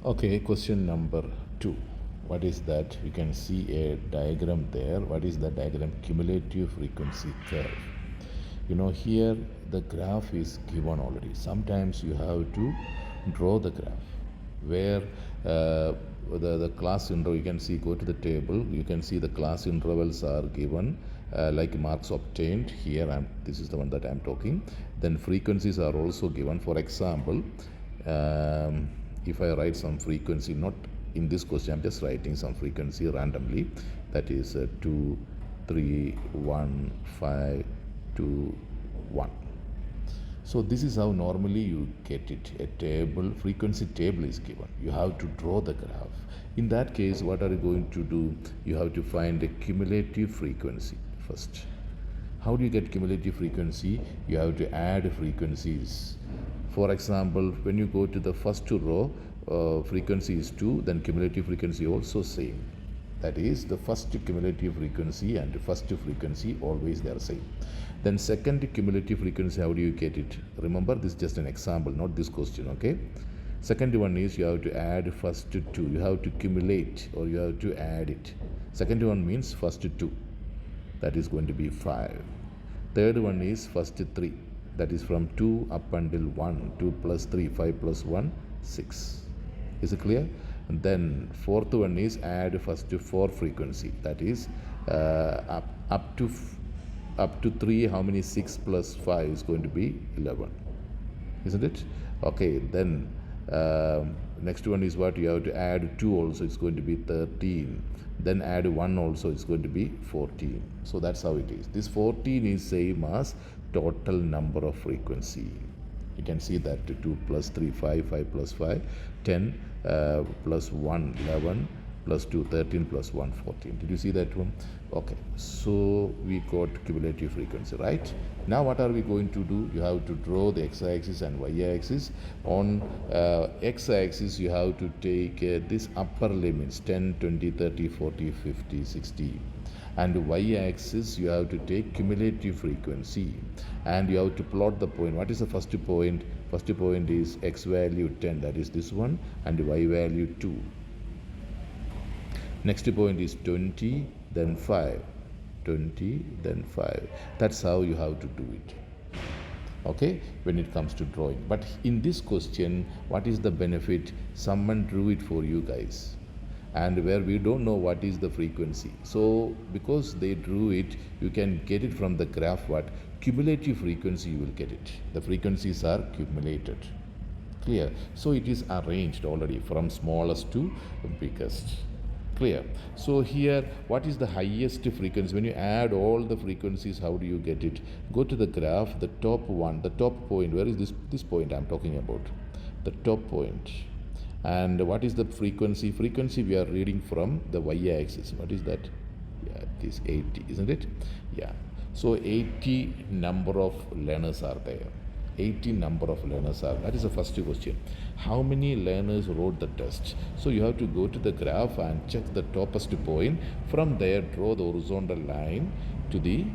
Okay, question number 2. What is that? You can see a diagram there. What is the diagram? Cumulative frequency curve. Here the graph is given already. Sometimes you have to draw the graph where the class interval, you can see, go to the table, you can see the class intervals are given, like marks obtained. Here this is the one that I'm talking. Then frequencies are also given. For example, if I write some frequency, not in this question, I'm just writing some frequency randomly, that is 2, 3, 1, 5, 2, 1. So this is how normally you get it. A table, frequency table is given. You have to draw the graph. In that case, what are you going to do? You have to find a cumulative frequency first. How do you get cumulative frequency? You have to add frequencies. For example, when you go to the first row, frequency is 2, then cumulative frequency also same. That is, the first cumulative frequency and the first frequency always they are same. Then second cumulative frequency, how do you get it? Remember, this is just an example, not this question, okay? Second one is you have to add first 2. You have to cumulate or you have to add it. Second one means first 2. That is going to be 5. Third one is first 3. That is from 2 up until 1. 2 plus 3, 5 plus 1, 6. Is it clear? And then fourth one is add first 4 frequency. That is up to 3. How many? 6 plus 5 is going to be 11. Isn't it? Okay. Then next one is what? You have to add 2 also. It's going to be 13. Then add 1 also. It's going to be 14. So that's how it is. This 14 is same as total number of frequency. You can see that 2 plus 3, 5, 5 plus 5, 10, plus 1, 11, plus 2, 13, plus 1, 14. Did you see that one? Okay, so we got cumulative frequency, right? Now what are we going to do? You have to draw the x-axis and y-axis. On x-axis, you have to take this upper limits, 10, 20, 30, 40, 50, 60. And y-axis, you have to take cumulative frequency and you have to plot the point. What is the first point? First point is x value 10, that is this one, and y value 2. Next point is 20, then 5. 20, then 5. That's how you have to do it. Okay, when it comes to drawing. But in this question, what is the benefit? Someone drew it for you guys. And where we don't know what is the frequency. So because they drew it, you can get it from the graph. What? Cumulative frequency, you will get it. The frequencies are cumulated. Clear? So it is arranged already from smallest to biggest. Clear? So here, what is the highest frequency? When you add all the frequencies, how do you get it? Go to the graph, the top one, the top point. Where is this point I'm talking about? The top point. And what is the frequency? Frequency we are reading from the y-axis. What is that? Yeah, it is 80, isn't it? Yeah. So 80 number of learners are there. 80 number of learners are. That is the first question. How many learners wrote the test? So you have to go to the graph and check the topmost point. From there, draw the horizontal line to the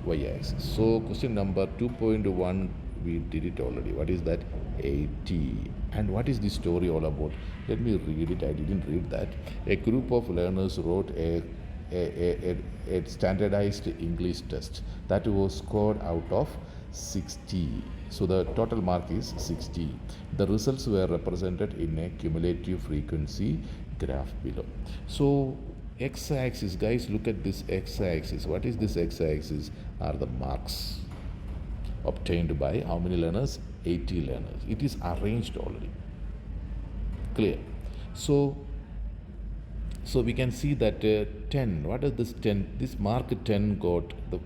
y-axis. So question number 2.1, we did it already. What is that? 80. And what is this story all about? Let me read it. I didn't read that. A group of learners wrote a standardized English test that was scored out of 60. So the total mark is 60. The results were represented in a cumulative frequency graph below. So x-axis, guys, look at this x-axis. What is this x-axis? Are the marks obtained by how many learners? 80 learners. It is arranged already. Clear? So we can see that 10. What is this 10? This mark 10 got the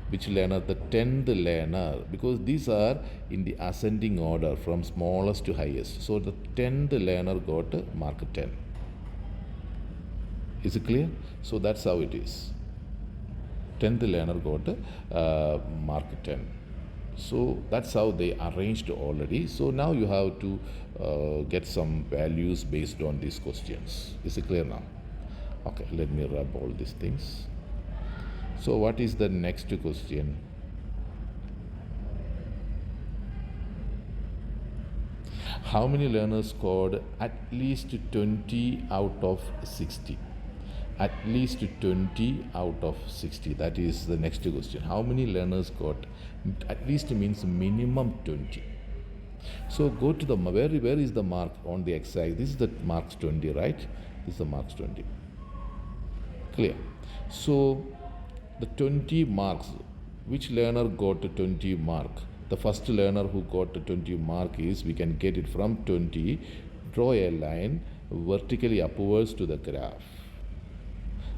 which learner? The 10th learner, because these are in the ascending order from smallest to highest. So the 10th learner got mark 10. Is it clear? So that's how it is. 10th learner got mark 10. So that's how they arranged already. So now you have to get some values based on these questions. Is it clear now? Okay, let me rub all these things. So what is the next question? How many learners scored at least 20 out of 60? At least 20 out of 60. That is the next question. How many learners got at least means minimum 20. So go to the where is the mark on the x-axis? This is the marks 20, right? This is the marks 20. Clear? So the 20 marks, which learner got 20 mark? The first learner who got 20 mark is, we can get it from 20. Draw a line vertically upwards to the graph,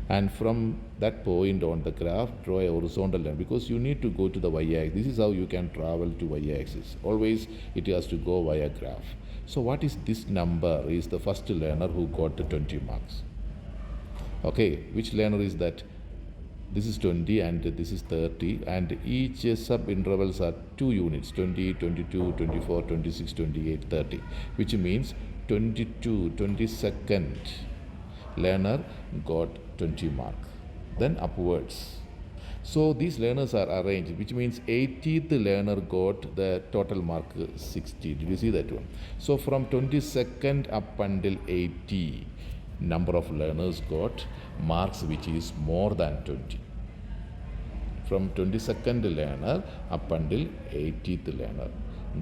and from that point on the graph draw a horizontal line, because you need to go to the y-axis. This is how you can travel to y-axis. Always it has to go via graph. So what is this number? Is the first learner who got 20 marks. Okay, which learner is that? This is 20 and this is 30, and each sub intervals are 2 units, 20, 22, 24, 26, 28, 30, which means 22nd learner got 20 mark. Then upwards. So these learners are arranged, which means 80th learner got the total mark 60. Did you see that one? So from 22nd up until 80, number of learners got marks which is more than 20. From 22nd learner up until 80th learner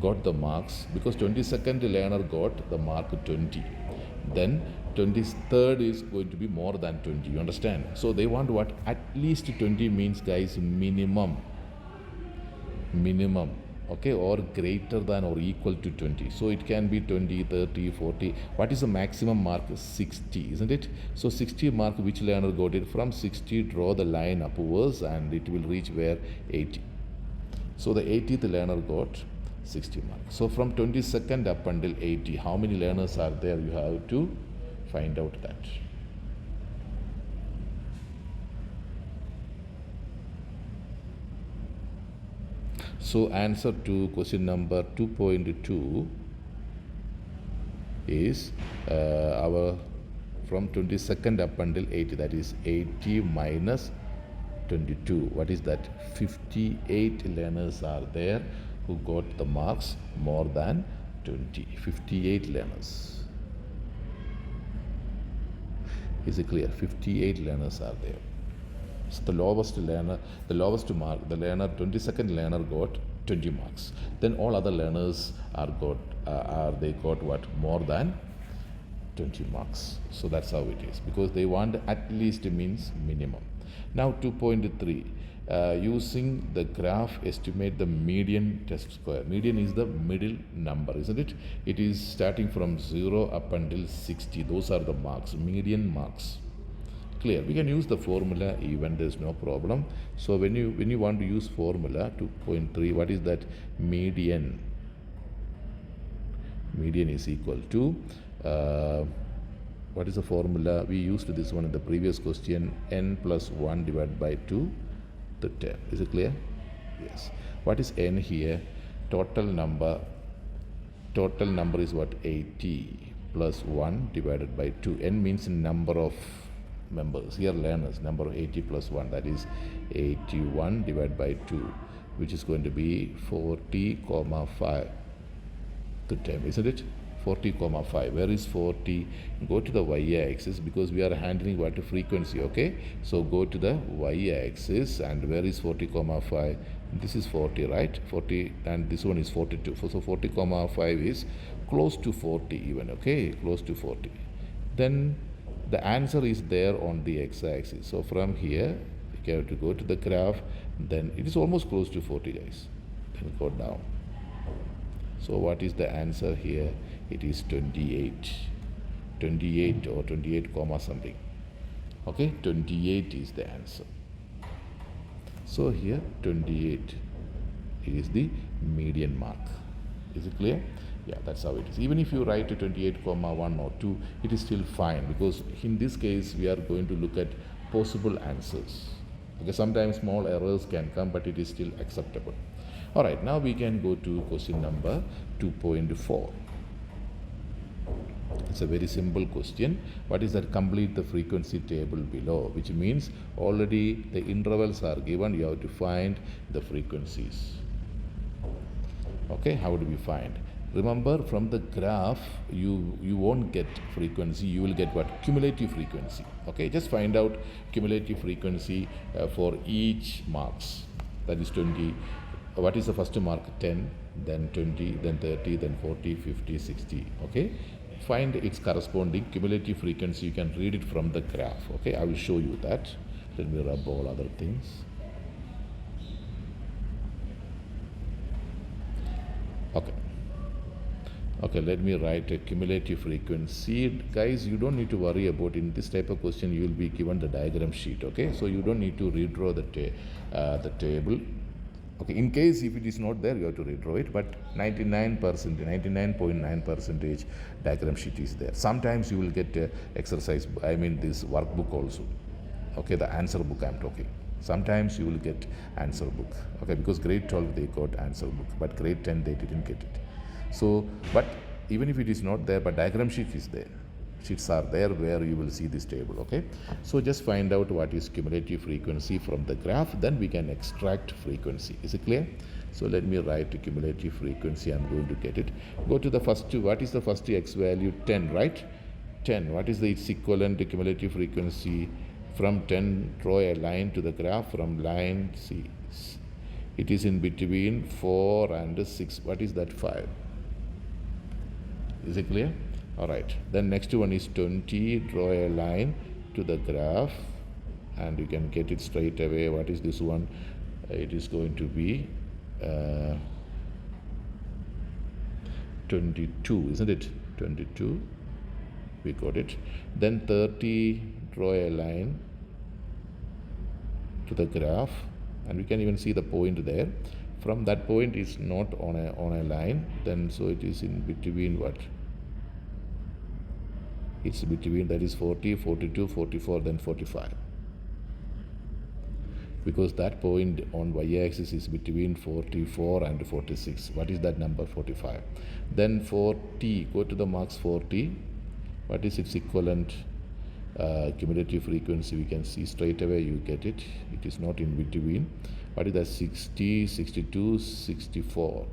got the marks, because 22nd learner got the mark 20. Then 23rd is going to be more than 20. You understand? So they want what? At least 20 means, guys, minimum. Okay, or greater than or equal to 20. So it can be 20, 30, 40. What is the maximum mark? 60, isn't it? So 60 mark, which learner got it? From 60, draw the line upwards and it will reach where? 80. So the 80th learner got 60 marks. So from 22nd up until 80, how many learners are there? You have to find out that. So answer to question number 2.2 is our from 22nd up until 80, that is 80 minus 22. What is that? 58 learners are there who got the marks more than 20. 58 learners. Is it clear? 58 learners are there. So the lowest mark, the learner, 22nd learner got 20 marks. Then all other learners they got what? More than 20 marks. So that's how it is, because they want at least means minimum. Now 2.3, using the graph estimate the median test score. Median is the middle number, isn't it? It is starting from 0 up until 60. Those are the marks, median marks. Clear? We can use the formula even, there's no problem. So when you want to use formula 2.3, what is that? Median is equal to what is the formula? We used this one in the previous question, n plus 1 divided by 2 the term. Is it clear? Yes. What is n here? Total number is what? 80 plus 1 divided by 2. N means number of members. Here learners, number of 80 plus 1, that is 81 divided by 2, which is going to be 40,5 the term, isn't it? 40,5. Where is 40? Go to the y-axis, because we are handling what? Frequency. Okay, so go to the y-axis, and where is 40,5? This is 40, right? 40, and this one is 42. So 40,5 is close to 40 even. Okay, close to 40. Then the answer is there on the x-axis. So from here you have to go to the graph, then it is almost close to 40, guys. Then go down. So what is the answer here? It is 28 or 28 comma something. Okay, 28 is the answer. So here 28 is the median mark. Is it clear? Yeah, that's how it is. Even if you write 28 comma 1 or 2, it is still fine, because in this case we are going to look at possible answers. Okay, sometimes small errors can come, but it is still acceptable. All right, now we can go to question number 2.4. It's a very simple question. What is that? Complete the frequency table below, which means already the intervals are given. You have to find the frequencies. Okay, how do we find? Remember, from the graph, you won't get frequency, you will get what? Cumulative frequency. Okay, just find out cumulative frequency for each marks. That is 20. What is the first mark? 10, then 20, then 30, then 40, 50, 60. Okay, find its corresponding cumulative frequency. You can read it from the graph. Okay, I will show you that. Let me rub all other things. Okay. Okay, let me write a cumulative frequency. Guys, you don't need to worry about in this type of question. You will be given the diagram sheet. Okay, so you don't need to redraw the table. Okay, in case if it is not there, you have to redraw it. But 99.9% diagram sheet is there. Sometimes you will get exercise. I mean this workbook also. Okay, the answer book I am talking. Sometimes you will get answer book. Okay, because grade 12 they got answer book, but grade 10 they didn't get it. So, but even if it is not there, but diagram sheet is there. Sheets are there where you will see this table. Okay, so just find out what is cumulative frequency from the graph, then we can extract frequency. Is it clear? So let me write cumulative frequency. I'm going to get it. Go to the first two. What is the first x value? 10, right? 10. What is its equivalent cumulative frequency? From 10, draw a line to the graph. From line, see, it is in between 4 and 6. What is that? 5. Is it clear? All right. Then next one is 20. Draw a line to the graph, and you can get it straight away. What is this one? It is going to be 22, isn't it? 22. We got it. Then 30. Draw a line to the graph, and we can even see the point there. From that point is not on a line, then so it is in between what? It's between, that is 40, 42, 44, then 45. Because that point on y-axis is between 44 and 46. What is that number? 45. Then 40, go to the marks 40. What is its equivalent cumulative frequency? We can see straight away, you get it. It is not in between. What is that? 60, 62, 64.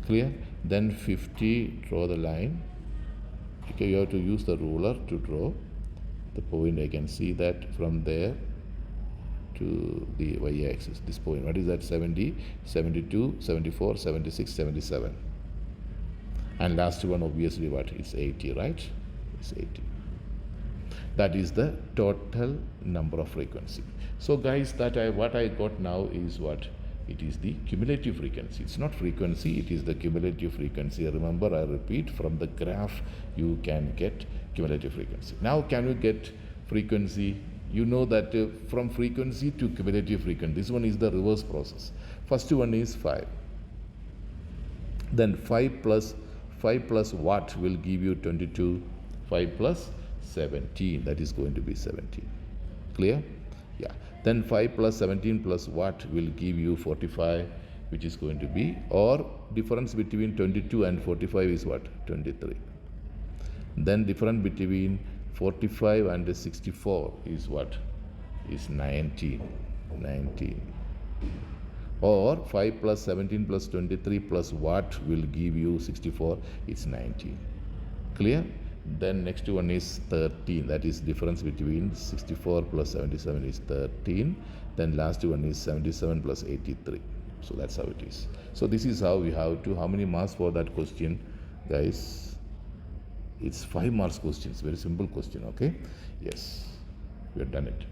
Clear? Then 50, draw the line. Okay, you have to use the ruler to draw the point. I can see that from there to the y-axis, this point. What is that? 70, 72, 74, 76, 77. And last one, obviously, what? It's 80, right? It's 80. That is the total number of frequency. So guys, what I got now is what? It is the cumulative frequency. It's not frequency, it is the cumulative frequency. Remember, I repeat, from the graph you can get cumulative frequency. Now can you get frequency? You know that from frequency to cumulative frequency, this one is the reverse process. First one is 5. Then 5 plus what will give you 22? 5 plus 17, that is going to be 17. Clear? Yeah. Then 5 plus 17 plus what will give you 45, which is going to be, or difference between 22 and 45 is what? 23. Then difference between 45 and 64 is what? Is 19. Or 5 plus 17 plus 23 plus what will give you 64? It's 19. Clear? Then next one is 13. That is difference between 64 plus 77 is 13. Then last one is 77 plus 83. So that's how it is. So this is how we have to. How many marks for that question, guys? It's 5 marks question. It's very simple question. Okay. Yes, we have done it.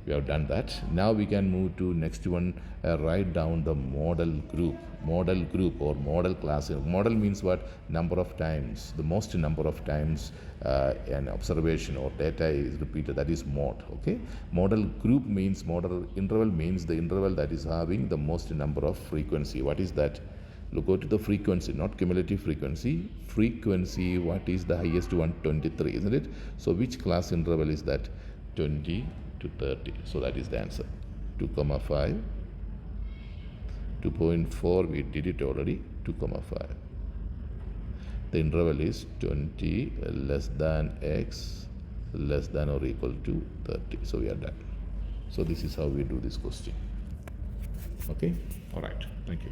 We have done that. Now we can move to next one. Write down the model group or model class. Model means what? Number of times, the most number of times an observation or data is repeated. That is mod. Okay. Model group means, model interval means the interval that is having the most number of frequency. What is that? Look, go to the frequency, not cumulative frequency. Frequency, what is the highest one? 23, isn't it? So which class interval is that? 20 to 30. So that is the answer. 2, 5. 2.4, we did it already. 2, 5. The interval is 20 less than x less than or equal to 30. So we are done. So this is how we do this question. Okay. All right. Thank you.